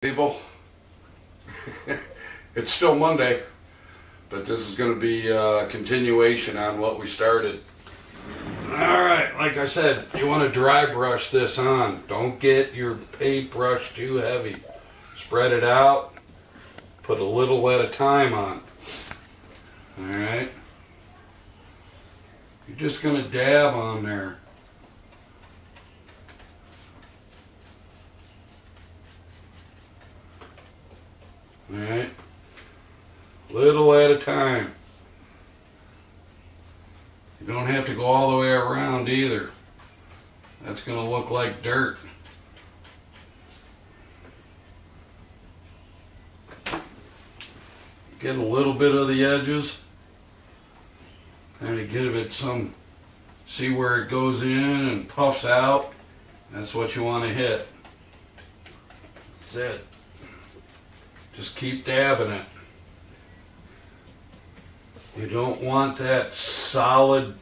People, it's still Monday, but this is going to be a continuation on what we started. Alright, like I said, you want to dry brush this on. Don't get your paintbrush too heavy. Spread it out, put a little at a time on. Alright, you're just going to dab on there. Alright, little at a time. You don't have to go all the way around either. That's going to look like dirt. Get a little bit of the edges. Kind of give it some, see where it goes in and puffs out. That's what you want to hit. That's it. Just keep dabbing it. You don't want that solid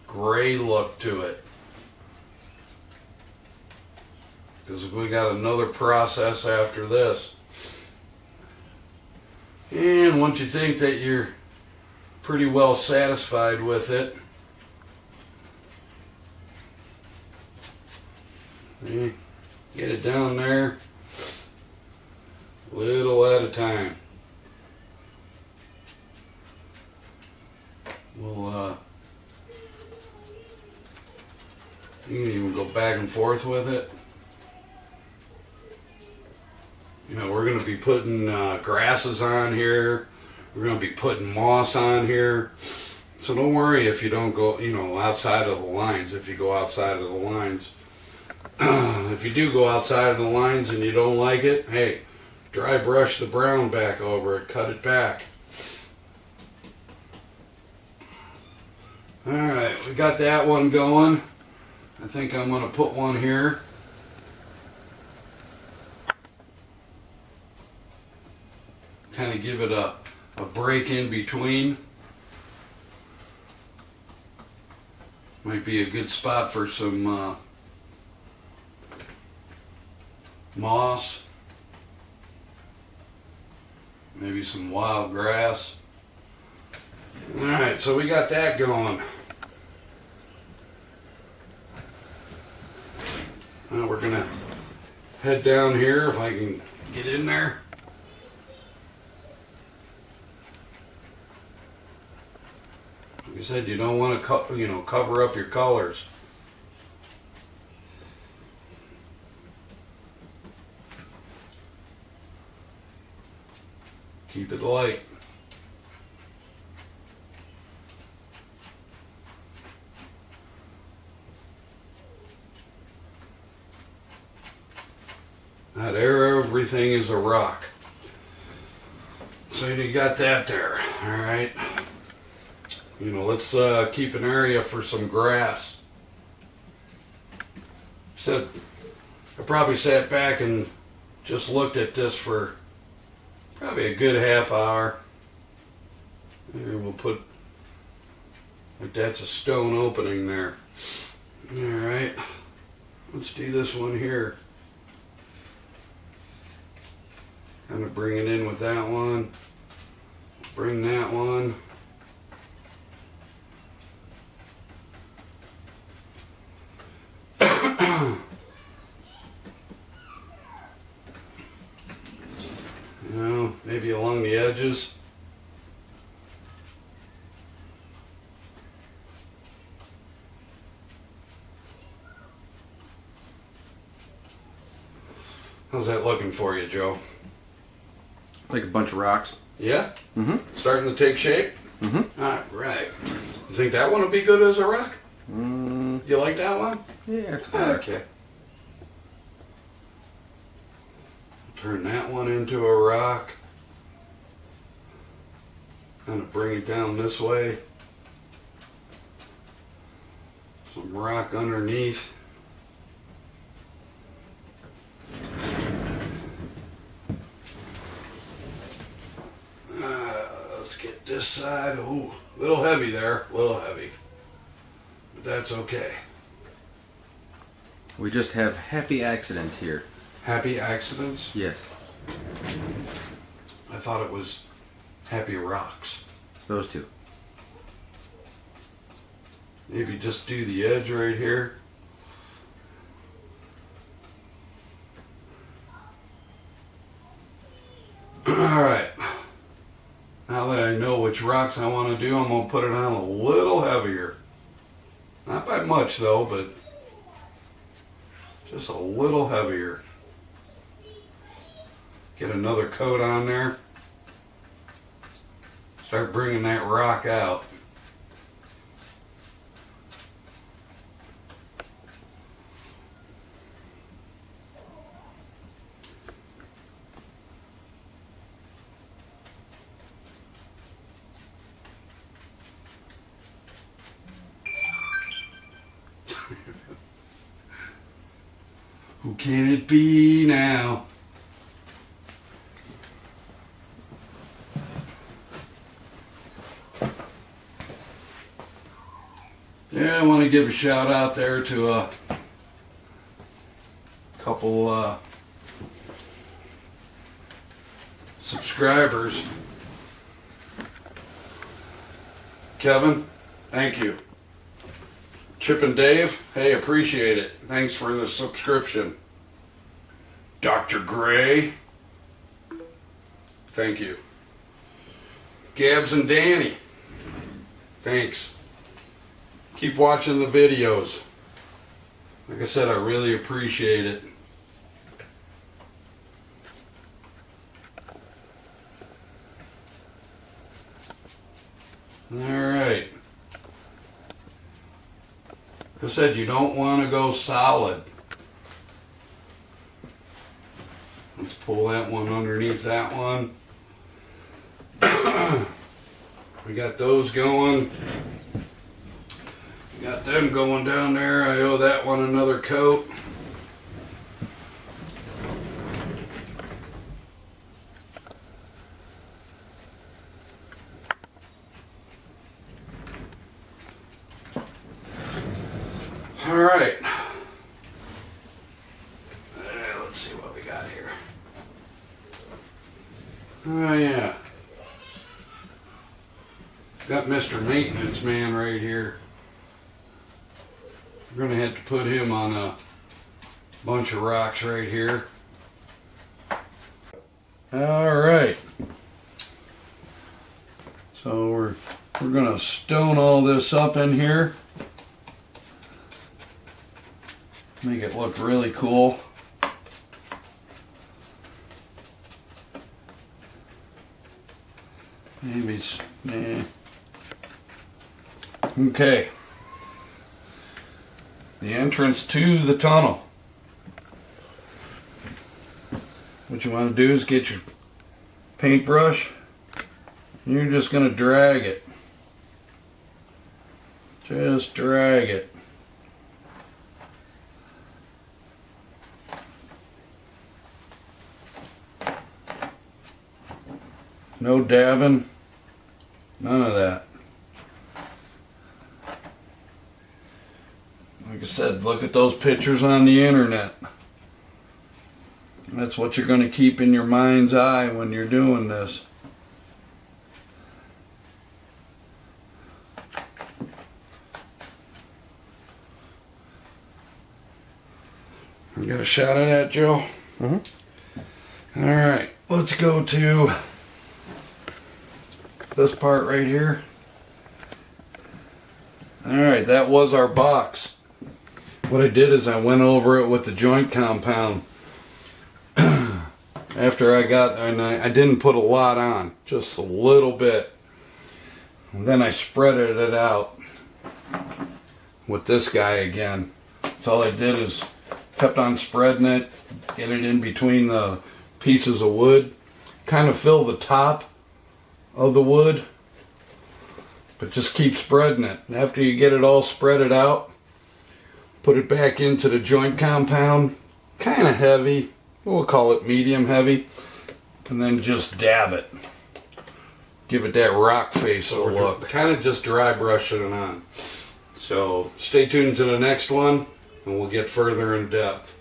gray look to it, because we got another process after this. And once you think that you're pretty well satisfied with it, get it down there, little at a time. We'll you can even go back and forth with it. You know, we're going to be putting grasses on here. We're going to be putting moss on here. So don't worry if you don't go, outside of the lines. If you go outside of the lines. If you do go outside of the lines and you don't like it, hey, dry brush the brown back over it. Cut it back. Alright, we got that one going. I think I'm going to put one here. Kind of give it a break in between. Might be a good spot for some moss. Maybe some wild grass. Alright, so we got that going. Now we're going to head down here if I can get in there. Like I said, you don't want to cover up your colors. Keep it light. Not everything is a rock. So you got that there. Alright. Let's keep an area for some grass. I probably sat back and just looked at this for probably a good half hour. And we'll put, like that's a stone opening there. Alright. Let's do this one here. Kind of bring it in with that one. Bring that one. Maybe along the edges. How's that looking for you, Joe? Like a bunch of rocks. Yeah? Mm-hmm. Starting to take shape? Mm-hmm. All right. You think that one would be good as a rock? You like that one? Yeah. Okay. Turn that one into a rock. Kind of bring it down this way. Some rock underneath. Let's get this side. Ooh, a little heavy there. A little heavy. But that's okay. We just have happy accidents here. Happy accidents? Yes. I thought it was Happy Rocks. Those two. Maybe just do the edge right here. Alright. Now that I know which rocks I want to do, I'm going to put it on a little heavier. Not by much though, but just a little heavier. Get another coat on there. Start bringing that rock out. Who can it be now? Yeah, I want to give a shout out there to a couple subscribers. Kevin, thank you. Chip and Dave, hey, appreciate it. Thanks for the subscription. Dr. Gray, thank you. Gabs and Danny, thanks. Keep watching the videos. Like I said, I really appreciate it. Alright. Like I said, you don't want to go solid. Let's pull that one underneath that one. We got those going. Got them going down there. I owe that one another coat. All right. Let's see what we got here. Oh yeah. Got Mr. Maintenance Man right here. We're going to have to put him on a bunch of rocks right here. All right. So we're going to stone all this up in here. Make it look really cool. Maybe it's, okay. The entrance to the tunnel. What you want to do is get your paintbrush. And you're just going to drag it. Just drag it. No dabbing, none of that. Like I said, look at those pictures on the internet. That's what you're going to keep in your mind's eye when you're doing this. You got a shot of that, Joe? Mm-hmm. All right, let's go to this part right here. Alright, that was our box. What I did is I went over it with the joint compound. After I got, and I didn't put a lot on, just a little bit. And then I spreaded it out with this guy again. So all I did is kept on spreading it, get it in between the pieces of wood, kind of fill the top of the wood, but just keep spreading it. After you get it all spreaded out, put it back into the joint compound, kind of heavy, we'll call it medium heavy, and then just dab it. Give it that rock face look. Kind of just dry brushing it on. So stay tuned to the next one and we'll get further in depth.